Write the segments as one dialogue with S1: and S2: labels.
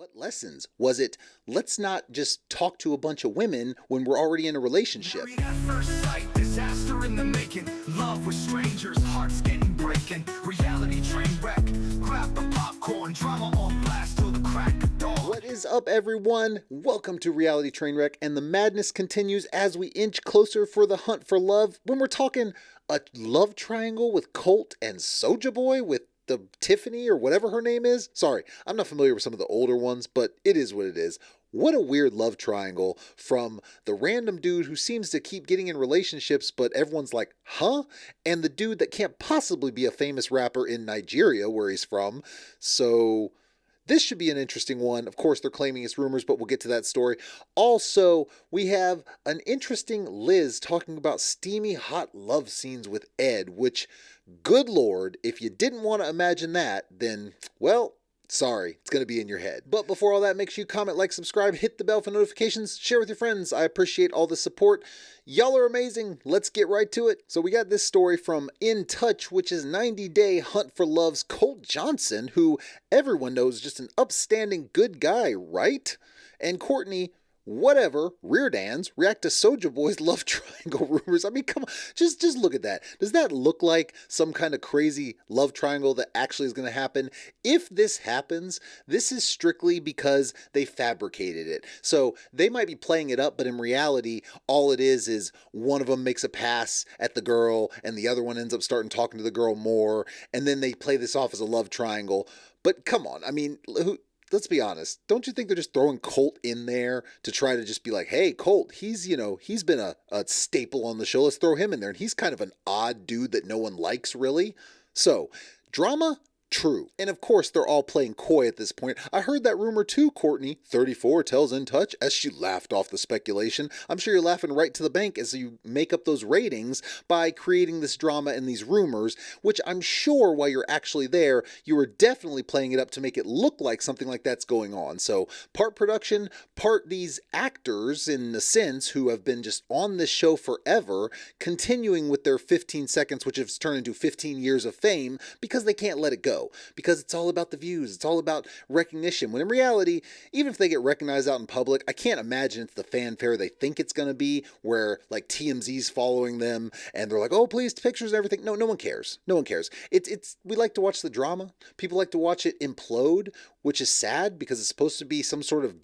S1: What lessons? Was it, let's not just talk to a bunch of women when we're already in a relationship?
S2: Married at first sight, disaster in the making. Love with strangers, hearts getting breaking. Reality train wreck. Grab the popcorn, drama on blast till the crack of dawn.
S1: What is up, everyone? Welcome to Reality Trainwreck, and the madness continues as we inch closer for the hunt for love. When we're talking a love triangle with Colt and Soulja Boy with the Tiffany or whatever her name is. Sorry, I'm not familiar with some of the older ones, but it is what it is. What a weird love triangle from the random dude who seems to keep getting in relationships, but everyone's like, huh? And the dude that can't possibly be a famous rapper in Nigeria, where he's from. So this should be an interesting one. Of course, they're claiming it's rumors, but we'll get to that story. Also, we have an interesting Liz talking about steamy, hot love scenes with Ed, which, good Lord, if you didn't want to imagine that, then, well, sorry, it's going to be in your head. But before all that, make sure you comment, like, subscribe, hit the bell for notifications, share with your friends. I appreciate all the support. Y'all are amazing. Let's get right to it. So we got this story from In Touch, which is 90-Day Hunt for Love's Colt Johnson, who everyone knows is just an upstanding good guy, right? And Courtney, whatever, Reardans, react to Soulja Boy's love triangle rumors. I mean, come on, just look at that. Does that look like some kind of crazy love triangle that actually is going to happen? If this happens, this is strictly because they fabricated it. So they might be playing it up, but in reality, all it is one of them makes a pass at the girl and the other one ends up starting talking to the girl more, and then they play this off as a love triangle. But come on, I mean, let's be honest. Don't you think they're just throwing Colt in there to try to just be like, hey, Colt, he's been a staple on the show. Let's throw him in there. And he's kind of an odd dude that no one likes, really. So, drama? True. And of course, they're all playing coy at this point. I heard that rumor too, Courtney, 34, tells In Touch, as she laughed off the speculation. I'm sure you're laughing right to the bank as you make up those ratings by creating this drama and these rumors, which I'm sure while you're actually there, you are definitely playing it up to make it look like something like that's going on. So part production, part these actors, in a sense, who have been just on this show forever, continuing with their 15 seconds, which has turned into 15 years of fame, because they can't let it go. Because it's all about the views. It's all about recognition. When in reality, even if they get recognized out in public, I can't imagine it's the fanfare they think it's going to be, where like TMZ's following them and they're like, oh, please, pictures and everything. No one cares. No one cares. We like to watch the drama. People like to watch it implode, which is sad because it's supposed to be some sort of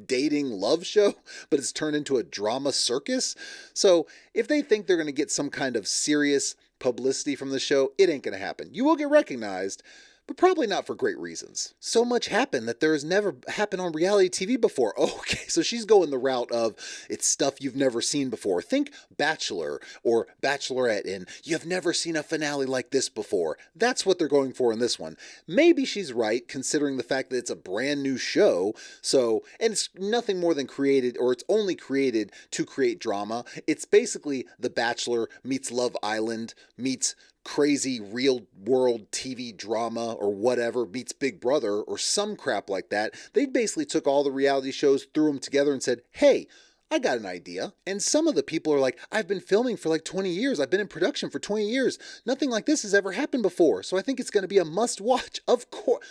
S1: dating love show, but it's turned into a drama circus. So if they think they're going to get some kind of serious publicity from the show, it ain't gonna happen. You will get recognized, but probably not for great reasons. So much happened that there has never happened on reality TV before. Oh, okay, so she's going the route of it's stuff you've never seen before. Think Bachelor or Bachelorette and you've never seen a finale like this before. That's what they're going for in this one. Maybe she's right, considering the fact that it's a brand new show. So, and it's nothing more than created, or it's only created to create drama. It's basically The Bachelor meets Love Island meets crazy real world TV drama or whatever meets Big Brother or some crap like that. They basically took all the reality shows, threw them together and said, hey, I got an idea. And some of the people are like, I've been filming for like 20 years. I've been in production for 20 years. Nothing like this has ever happened before. So I think it's going to be a must watch. Of course.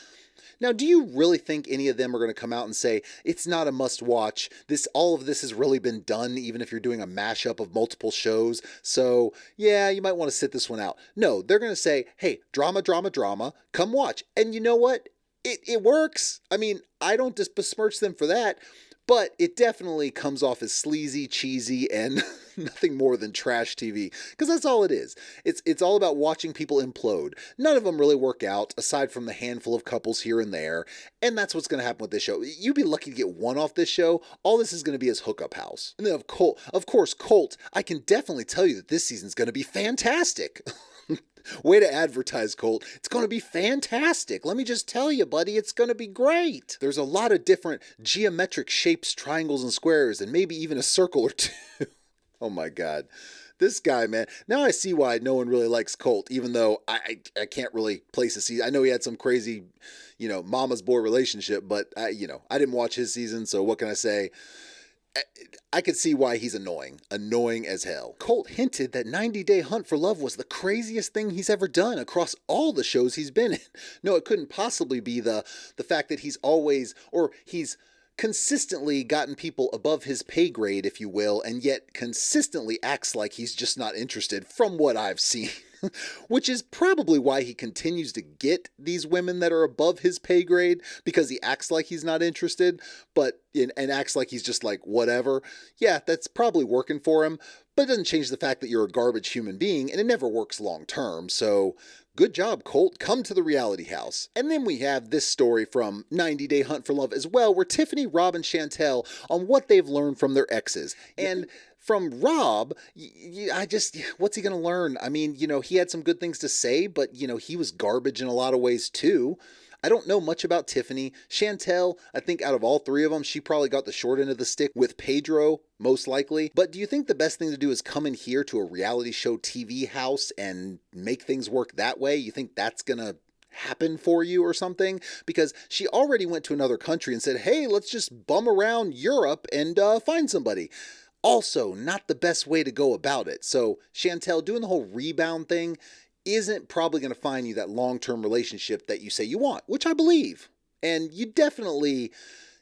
S1: Now, do you really think any of them are going to come out and say, it's not a must watch? All of this has really been done, even if you're doing a mashup of multiple shows. So yeah, you might want to sit this one out. No, they're going to say, hey, drama, drama, drama, come watch. And you know what? It works. I mean, I don't just besmirch them for that, but it definitely comes off as sleazy, cheesy, and nothing more than trash TV, because that's all it is. It's all about watching people implode. None of them really work out, aside from the handful of couples here and there, and that's what's going to happen with this show. You'd be lucky to get one off this show. All this is going to be his hookup house. And then of course, Colt, I can definitely tell you that this season's going to be fantastic. Way to advertise, Colt. It's going to be fantastic. Let me just tell you, buddy, it's going to be great. There's a lot of different geometric shapes, triangles and squares, and maybe even a circle or two. Oh my God. This guy, man. Now I see why no one really likes Colt, even though I can't really place a season. I know he had some crazy, mama's boy relationship, but I didn't watch his season, so what can I say? I could see why he's annoying. Annoying as hell. Colt hinted that 90 Day Hunt for Love was the craziest thing he's ever done across all the shows he's been in. No, it couldn't possibly be the fact that he's always, or he's consistently gotten people above his pay grade, if you will, and yet consistently acts like he's just not interested from what I've seen. Which is probably why he continues to get these women that are above his pay grade, because he acts like he's not interested, and acts like he's just like, whatever. Yeah, that's probably working for him, but it doesn't change the fact that you're a garbage human being, and it never works long term. So good job, Colt. Come to the reality house. And then we have this story from 90 Day Hunt for Love as well, where Tiffany, Rob, and Chantel on what they've learned from their exes. And from Rob, what's he going to learn? I mean, he had some good things to say, but, he was garbage in a lot of ways too. I don't know much about Tiffany. Chantel, I think out of all three of them, she probably got the short end of the stick with Pedro, most likely. But do you think the best thing to do is come in here to a reality show TV house and make things work that way? You think that's going to happen for you or something? Because she already went to another country and said, hey, let's just bum around Europe and find somebody. Also, not the best way to go about it. So Chantel, doing the whole rebound thing isn't probably going to find you that long-term relationship that you say you want, which I believe. And you definitely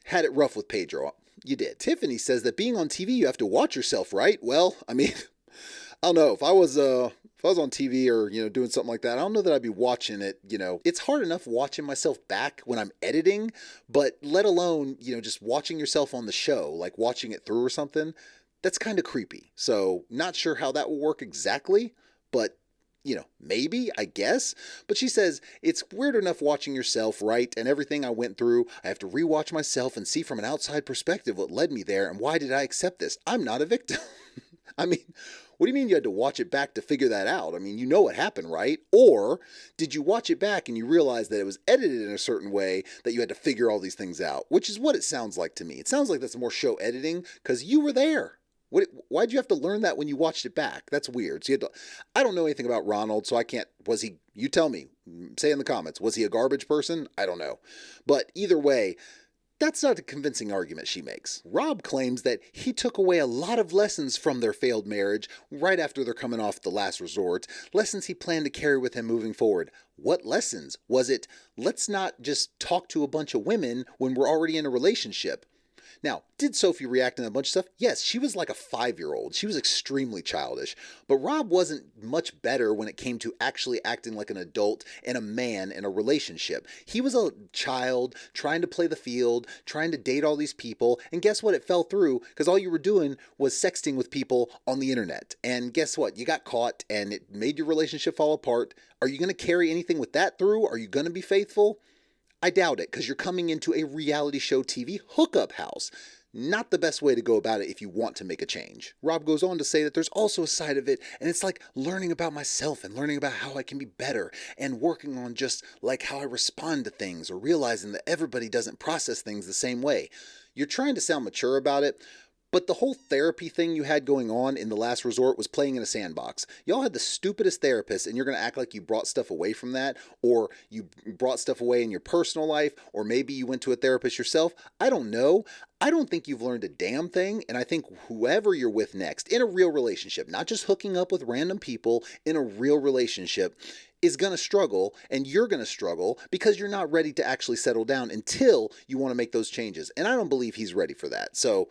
S1: had it rough with Pedro. You did. Tiffany says that being on TV, you have to watch yourself, right? Well, I mean, I don't know. If I was on TV or, doing something like that, I don't know that I'd be watching it. It's hard enough watching myself back when I'm editing, but let alone, just watching yourself on the show, like watching it through or something. That's kind of creepy. So not sure how that will work exactly, but maybe, I guess. But she says, it's weird enough watching yourself, right? And everything I went through, I have to rewatch myself and see from an outside perspective what led me there and why did I accept this? I'm not a victim. I mean, what do you mean you had to watch it back to figure that out? I mean, you know what happened, right? Or did you watch it back and you realize that it was edited in a certain way that you had to figure all these things out? Which is what it sounds like to me. It sounds like that's more show editing because you were there. Why'd you have to learn that when you watched it back? That's weird. So I don't know anything about Ronald, so I can't. You tell me. Say in the comments. Was he a garbage person? I don't know. But either way, that's not a convincing argument she makes. Rob claims that he took away a lot of lessons from their failed marriage right after they're coming off the last resort, lessons he planned to carry with him moving forward. What lessons? Was it, let's not just talk to a bunch of women when we're already in a relationship? Now, did Sophie react in a bunch of stuff? Yes, she was like a 5-year-old. She was extremely childish. But Rob wasn't much better when it came to actually acting like an adult and a man in a relationship. He was a child trying to play the field, trying to date all these people, and guess what? It fell through because all you were doing was sexting with people on the internet. And guess what? You got caught and it made your relationship fall apart. Are you going to carry anything with that through? Are you going to be faithful? I doubt it, because you're coming into a reality show TV hookup house. Not the best way to go about it if you want to make a change. Rob goes on to say that there's also a side of it, and it's like learning about myself and learning about how I can be better and working on just like how I respond to things or realizing that everybody doesn't process things the same way. You're trying to sound mature about it, but the whole therapy thing you had going on in the last resort was playing in a sandbox. Y'all had the stupidest therapist, and you're going to act like you brought stuff away from that, or you brought stuff away in your personal life, or maybe you went to a therapist yourself. I don't know. I don't think you've learned a damn thing, and I think whoever you're with next, in a real relationship, not just hooking up with random people, in a real relationship, is going to struggle, and you're going to struggle because you're not ready to actually settle down until you want to make those changes. And I don't believe he's ready for that. So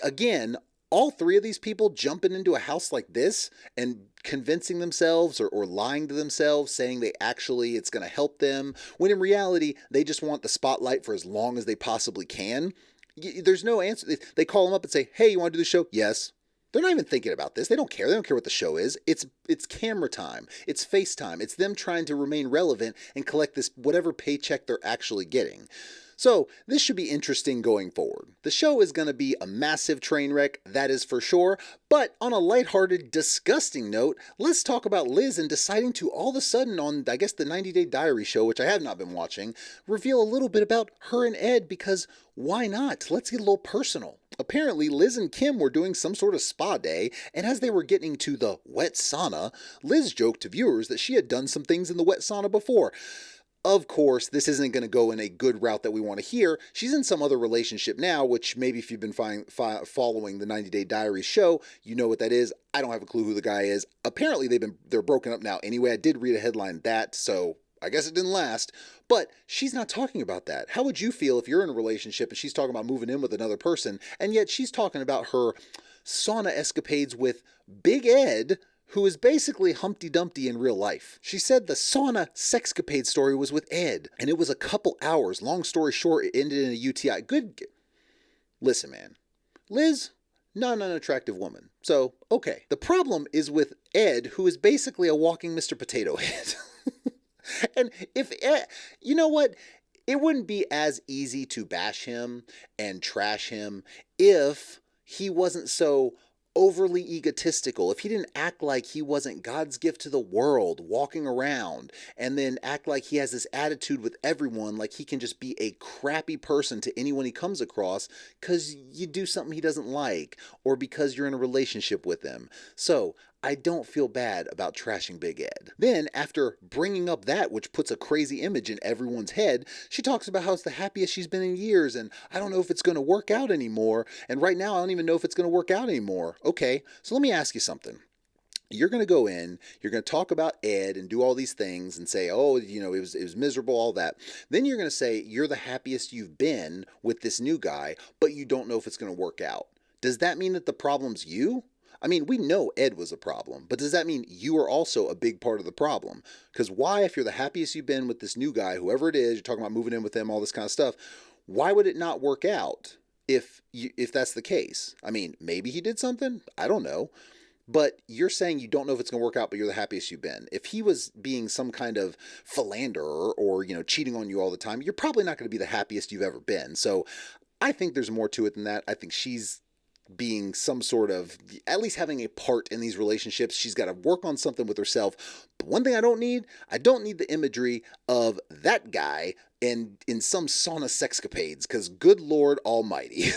S1: again, all three of these people jumping into a house like this and convincing themselves or lying to themselves, saying it's going to help them, when in reality, they just want the spotlight for as long as they possibly can. There's no answer. They call them up and say, hey, you want to do the show? Yes. They're not even thinking about this. They don't care. They don't care what the show is. It's camera time. It's FaceTime. It's them trying to remain relevant and collect this whatever paycheck they're actually getting. So this should be interesting going forward. The show is going to be a massive train wreck, that is for sure. But on a lighthearted, disgusting note, let's talk about Liz and deciding to all of a sudden on, I guess, the 90 Day Diary show, which I have not been watching, reveal a little bit about her and Ed, because why not? Let's get a little personal. Apparently, Liz and Kim were doing some sort of spa day, and as they were getting to the wet sauna, Liz joked to viewers that she had done some things in the wet sauna before. Of course, this isn't going to go in a good route that we want to hear. She's in some other relationship now, which maybe if you've been following the 90 Day Diaries show, you know what that is. I don't have a clue who the guy is. Apparently, they're broken up now anyway. I did read a headline that, so I guess it didn't last. But she's not talking about that. How would you feel if you're in a relationship and she's talking about moving in with another person, and yet she's talking about her sauna escapades with Big Ed, who is basically Humpty Dumpty in real life? She said the sauna sexcapade story was with Ed, and it was a couple hours. Long story short, it ended in a UTI. Listen, man. Liz, not an attractive woman. So, okay. The problem is with Ed, who is basically a walking Mr. Potato Head. And if Ed, you know what? It wouldn't be as easy to bash him and trash him if he wasn't so overly egotistical, if he didn't act like he wasn't God's gift to the world walking around, and then act like he has this attitude with everyone, like he can just be a crappy person to anyone he comes across because you do something he doesn't like or because you're in a relationship with him. So I don't feel bad about trashing Big Ed. Then, after bringing up that, which puts a crazy image in everyone's head, she talks about how it's the happiest she's been in years, and I don't know if it's going to work out anymore, and right now I don't even know if it's going to work out anymore. Okay, so let me ask you something. You're going to go in, you're going to talk about Ed and do all these things and say, oh, you know, it was miserable, all that. Then you're going to say you're the happiest you've been with this new guy, but you don't know if it's going to work out. Does that mean that the problem's you? I mean, we know Ed was a problem, but does that mean you are also a big part of the problem? Because why, if you're the happiest you've been with this new guy, whoever it is, you're talking about moving in with him, all this kind of stuff, why would it not work out if that's the case? I mean, maybe he did something. I don't know. But you're saying you don't know if it's going to work out, but you're the happiest you've been. If he was being some kind of philanderer or, you know, cheating on you all the time, you're probably not going to be the happiest you've ever been. So I think there's more to it than that. I think she's being some sort of, at least having a part in these relationships. She's got to work on something with herself. But one thing I don't need the imagery of that guy in some sauna sexcapades, because good Lord almighty.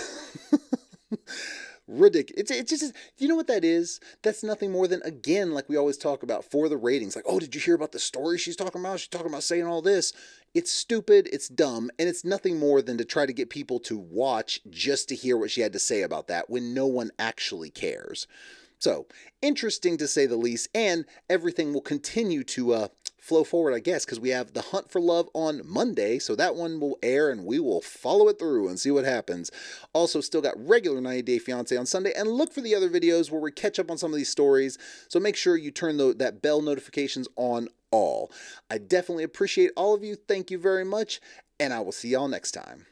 S1: Ridiculous. It's just, you know what that is? That's nothing more than, again, like we always talk about for the ratings. Like, oh, did you hear about the story she's talking about? She's talking about saying all this. It's stupid, it's dumb, and it's nothing more than to try to get people to watch just to hear what she had to say about that when no one actually cares. So, interesting to say the least, and everything will continue to flow forward, I guess, because we have The Hunt for Love on Monday, so that one will air and we will follow it through and see what happens. Also, still got regular 90 Day Fiance on Sunday, and look for the other videos where we catch up on some of these stories, so make sure you turn that bell notifications on all. I definitely appreciate all of you. Thank you very much, and I will see y'all next time.